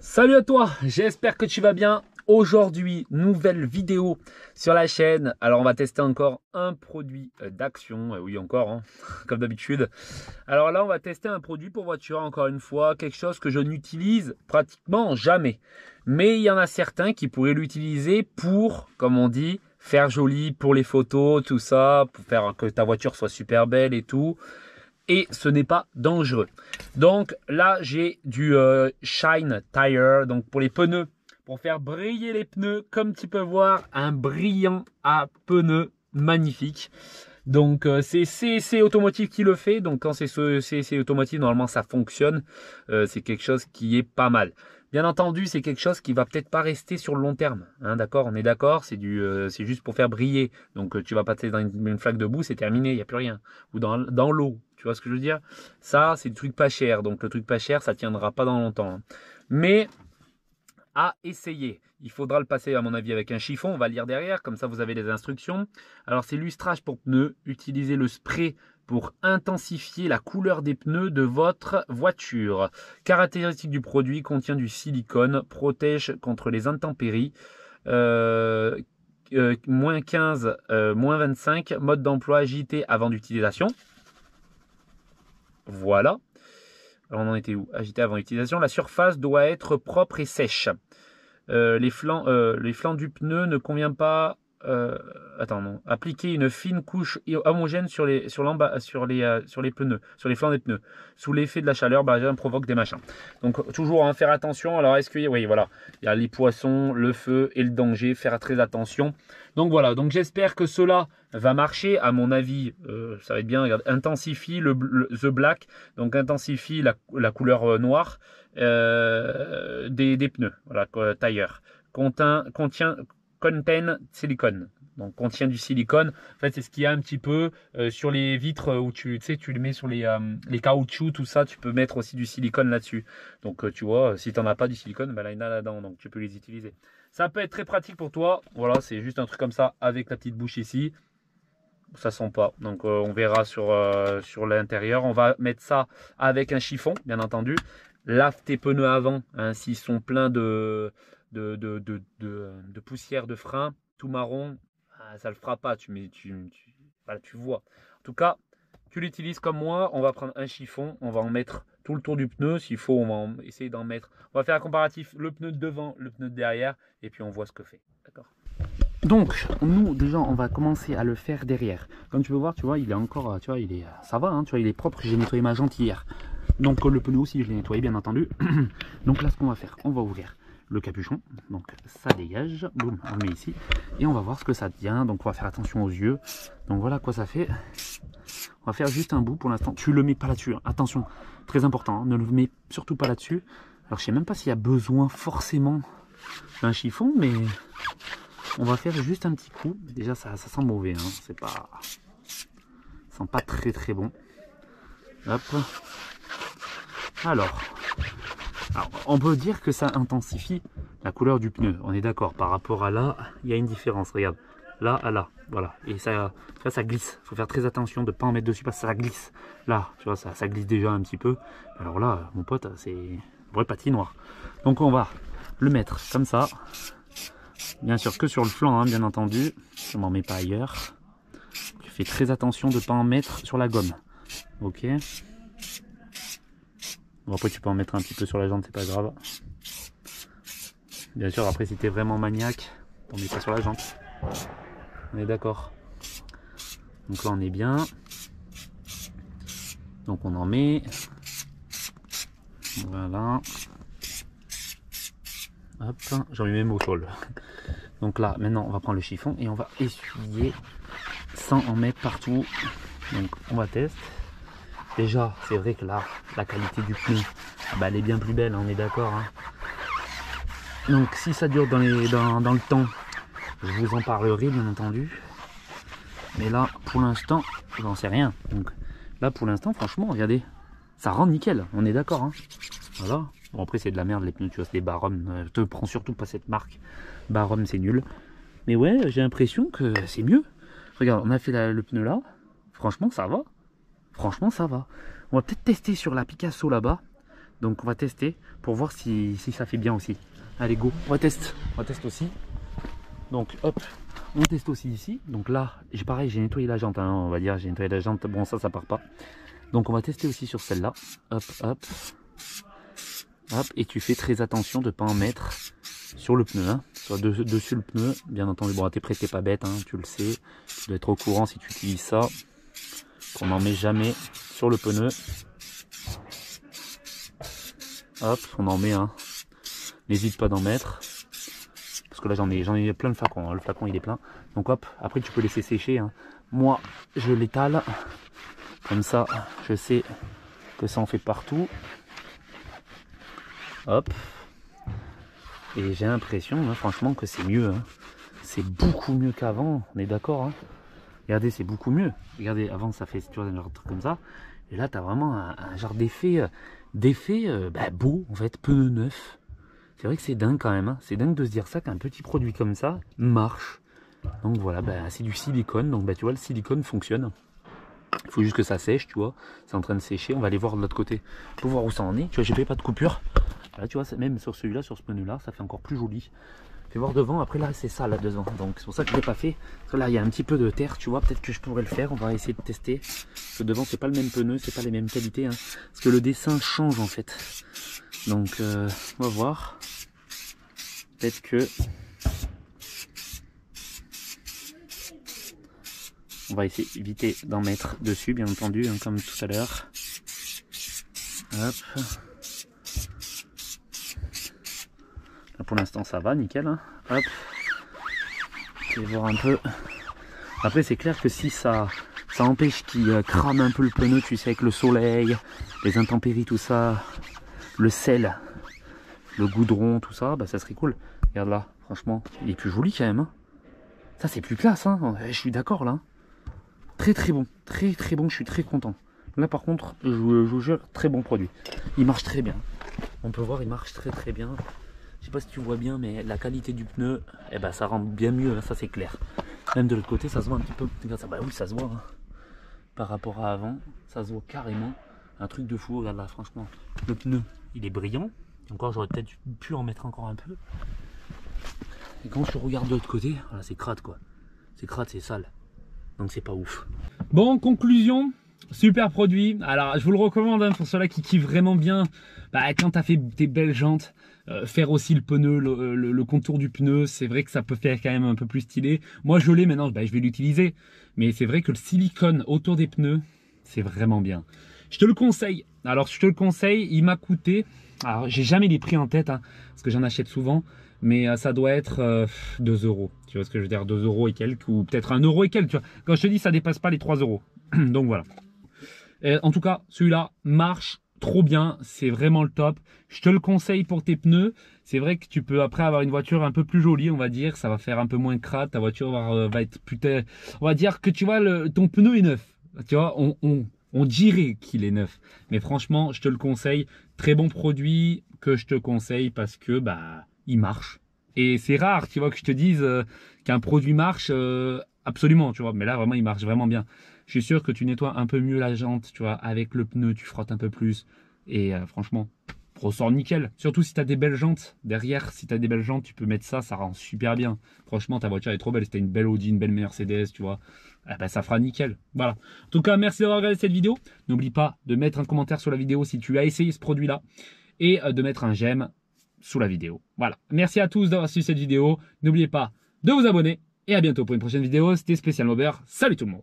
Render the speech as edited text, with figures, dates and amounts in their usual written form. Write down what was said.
Salut à toi, j'espère que tu vas bien. Aujourd'hui, nouvelle vidéo sur la chaîne. Alors on va tester encore un produit d'Action. Oui encore, hein, comme d'habitude. Alors là on va tester un produit pour voiture, encore une fois. Quelque chose que je n'utilise pratiquement jamais. Mais il y en a certains qui pourraient l'utiliser pour, comme on dit, faire joli pour les photos, tout ça. Pour faire que ta voiture soit super belle et tout. Et ce n'est pas dangereux. Donc là, j'ai du Shine Tire, donc pour les pneus, pour faire briller les pneus, comme tu peux voir, un brillant à pneus magnifique. Donc c'est CC Automotive qui le fait, donc quand c'est CC Automotive, normalement ça fonctionne. C'est quelque chose qui est pas mal. Bien entendu, c'est quelque chose qui va peut-être pas rester sur le long terme, hein, d'accord, on est d'accord, c'est juste pour faire briller. Donc tu vas passer dans une flaque de boue, c'est terminé, il n'y a plus rien. Ou dans l'eau, tu vois ce que je veux dire. Ça, c'est du truc pas cher, donc le truc pas cher, ça tiendra pas dans longtemps, hein. Mais à essayer. Il faudra le passer à mon avis avec un chiffon, on va lire derrière, comme ça vous avez les instructions. Alors c'est lustrage pour pneus, utilisez le spray pour intensifier la couleur des pneus de votre voiture. Caractéristique du produit, contient du silicone, protège contre les intempéries. Moins 15, moins 25, mode d'emploi agité avant d'utilisation. Voilà. Alors on en était où? Agité avant l'utilisation. La surface doit être propre et sèche. Les flancs du pneu ne convient pas. Attends, non. Appliquer une fine couche homogène sur les pneus, sur les flancs des pneus. Sous l'effet de la chaleur, provoque des machins. Donc toujours hein, faire attention. Alors est-ce que oui, voilà, il y a les poissons, le feu et le danger. Faire très attention. Donc voilà. Donc j'espère que cela va marcher. À mon avis, ça va être bien. Regarde, intensifie the black. Donc intensifie la couleur noire. Des pneus, voilà, tire. Contain silicone, donc contient du silicone. En fait, c'est ce qu'il y a un petit peu sur les vitres où tu le mets sur les caoutchoucs, tout ça. Tu peux mettre aussi du silicone là-dessus. Donc, tu vois, si tu n'en as pas du silicone, ben là, il y en a là-dedans, donc tu peux les utiliser. Ça peut être très pratique pour toi. Voilà, c'est juste un truc comme ça avec la petite bouche ici. Ça sent pas, donc on verra sur l'intérieur. On va mettre ça avec un chiffon, bien entendu. Lave tes pneus avant, hein, s'ils sont pleins de poussière de frein, tout marron, ça le fera pas. Voilà, tu vois. En tout cas, tu l'utilises comme moi. On va prendre un chiffon, on va en mettre tout le tour du pneu. S'il faut, on va essayer d'en mettre. On va faire un comparatif, le pneu de devant, le pneu de derrière, et puis on voit ce que fait. D'accord. Donc, nous, déjà, on va commencer à le faire derrière. Comme tu peux voir, tu vois, il est encore, tu vois, ça va, hein, tu vois, il est propre. J'ai nettoyé ma jante hier. Donc, le pneu aussi, je l'ai nettoyé, bien entendu. Donc là, ce qu'on va faire, on va ouvrir le capuchon. Donc, ça dégage. Boum, on le met ici. Et on va voir ce que ça devient. Donc, on va faire attention aux yeux. Donc, voilà quoi ça fait. On va faire juste un bout pour l'instant. Tu le mets pas là-dessus, hein. Attention, très important, hein. Ne le mets surtout pas là-dessus. Alors, je sais même pas s'il y a besoin forcément d'un chiffon, mais... on va faire juste un petit coup. Déjà, ça sent mauvais, hein. C'est pas... ça sent pas très très bon. Hop. Alors, on peut dire que ça intensifie la couleur du pneu. On est d'accord. Par rapport à là, il y a une différence. Regarde. Là à là. Voilà. Et ça glisse. Il faut faire très attention de ne pas en mettre dessus parce que ça glisse. Là, tu vois, ça glisse déjà un petit peu. Alors là, mon pote, c'est une vraie patinoire. Donc on va le mettre comme ça. Bien sûr que sur le flanc, hein, bien entendu. Je m'en mets pas ailleurs. Tu fais très attention de ne pas en mettre sur la gomme. Ok. Bon, après tu peux en mettre un petit peu sur la jante, c'est pas grave. Bien sûr, après si tu es vraiment maniaque, on met pas sur la jante. On est d'accord. Donc là on est bien. Donc on en met. Voilà. Hop, j'en mets même au sol. Donc là, maintenant, on va prendre le chiffon et on va essuyer sans en mettre partout. Donc, on va tester. Déjà, c'est vrai que là, la qualité du pneu, bah, elle est bien plus belle, on est d'accord, hein. Donc, si ça dure dans le temps, je vous en parlerai, bien entendu. Mais là, pour l'instant, j'en sais rien. Donc, là, pour l'instant, franchement, regardez, ça rend nickel, on est d'accord, hein. Voilà. Bon, après, c'est de la merde, les pneus, tu vois, c'est des Barum. Te prends surtout pas cette marque. Barum, c'est nul. Mais ouais, j'ai l'impression que c'est mieux. Regarde, on a fait le pneu là. Franchement, ça va. Franchement, ça va. On va peut-être tester sur la Picasso là-bas. Donc on va tester pour voir si ça fait bien aussi. Allez go, on teste aussi. Donc hop, on teste aussi ici. Donc là, pareil, j'ai nettoyé la jante, hein, on va dire, j'ai nettoyé la jante. Bon, ça part pas. Donc on va tester aussi sur celle-là. Hop, hop, hop. Et tu fais très attention de ne pas en mettre sur le pneu, hein. Soit dessus le pneu, bien entendu. Bon, t'es prêt, t'es pas bête, hein, tu le sais. Tu dois être au courant si tu utilises ça. On n'en met jamais sur le pneu. Hop, on en met un. N'hésite pas d'en mettre. Parce que là j'en ai plein de flacons, hein. Le flacon il est plein. Donc hop, après tu peux laisser sécher, hein. Moi je l'étale. Comme ça je sais que ça en fait partout. Hop. Et j'ai l'impression, hein, franchement, que c'est mieux, hein. C'est beaucoup mieux qu'avant, on est d'accord, hein. Regardez, c'est beaucoup mieux. Regardez, avant ça fait, tu vois, un genre de truc comme ça. Et là tu as vraiment un genre d'effet beau en fait, pneu neuf. C'est vrai que c'est dingue quand même, hein. C'est dingue de se dire ça, qu'un petit produit comme ça marche. Donc voilà, c'est du silicone, donc tu vois, le silicone fonctionne. Il faut juste que ça sèche, tu vois. C'est en train de sécher, on va aller voir de l'autre côté pour voir où ça en est. Tu vois, j'ai pas de coupure. Là tu vois, même sur celui-là, sur ce pneu là, ça fait encore plus joli. Fais voir devant, après là c'est ça là devant, donc c'est pour ça que je l'ai pas fait. Parce que là il y a un petit peu de terre, tu vois, peut-être que je pourrais le faire, on va essayer de tester. Parce que devant c'est pas le même pneu, c'est pas les mêmes qualités, hein. Parce que le dessin change en fait. Donc on va voir. Peut-être que on va essayer d'éviter d'en mettre dessus, bien entendu, hein, comme tout à l'heure. Hop. Là, pour l'instant ça va, nickel, hein. Hop. Je vais voir un peu. Après c'est clair que si ça empêche qu'il crame un peu le pneu, tu sais, avec le soleil, les intempéries, tout ça, le sel, le goudron, tout ça, ça serait cool. Regarde là, franchement, il est plus joli quand même, hein. Ça c'est plus classe, hein. Je suis d'accord là. Très bon, très bon, je suis très content. Là par contre, je vous jure, très bon produit. Il marche très bien. On peut voir, il marche très bien. Je sais pas si tu vois bien, mais la qualité du pneu, ça rend bien mieux, hein, ça c'est clair. Même de l'autre côté, ça se voit un petit peu. Regarde ça, oui, ça se voit, hein. Par rapport à avant, ça se voit carrément. Un truc de fou, regarde là, franchement. Le pneu, il est brillant. Encore, j'aurais peut-être pu en mettre encore un peu. Et quand je regarde de l'autre côté, voilà, c'est crade quoi. C'est crade, c'est sale. Donc c'est pas ouf. Bon, conclusion, super produit. Alors je vous le recommande, hein, pour ceux-là qui kiffent vraiment bien. Quand tu as fait tes belles jantes, faire aussi le pneu, le contour du pneu, c'est vrai que ça peut faire quand même un peu plus stylé. Moi je l'ai maintenant, je vais l'utiliser. Mais c'est vrai que le silicone autour des pneus, c'est vraiment bien. Je te le conseille. Alors je te le conseille, il m'a coûté, alors j'ai jamais les prix en tête, hein, parce que j'en achète souvent. Mais ça doit être 2 €. Tu vois ce que je veux dire, 2 € et quelques, ou peut-être 1 € et quelques. Tu vois. Quand je te dis, ça dépasse pas les 3 €. Donc voilà. Et en tout cas, celui-là marche trop bien. C'est vraiment le top. Je te le conseille pour tes pneus. C'est vrai que tu peux après avoir une voiture un peu plus jolie, on va dire. Ça va faire un peu moins crade. Ta voiture va être putain. On va dire que tu vois, ton pneu est neuf. Tu vois, on dirait qu'il est neuf. Mais franchement, je te le conseille. Très bon produit que je te conseille parce que il marche. Et c'est rare, tu vois, que je te dise qu'un produit marche absolument, tu vois. Mais là, vraiment, il marche vraiment bien. Je suis sûr que tu nettoies un peu mieux la jante, tu vois, avec le pneu, tu frottes un peu plus. Et franchement, ressort nickel. Surtout si tu as des belles jantes. Derrière, si tu as des belles jantes, tu peux mettre ça, ça rend super bien. Franchement, ta voiture est trop belle. Si tu as une belle Audi, une belle Mercedes, tu vois, ça fera nickel. Voilà. En tout cas, merci d'avoir regardé cette vidéo. N'oublie pas de mettre un commentaire sur la vidéo si tu as essayé ce produit-là. Et de mettre un j'aime sous la vidéo. Voilà. Merci à tous d'avoir suivi cette vidéo. N'oubliez pas de vous abonner. Et à bientôt pour une prochaine vidéo. C'était Spécial Maubert. Salut tout le monde.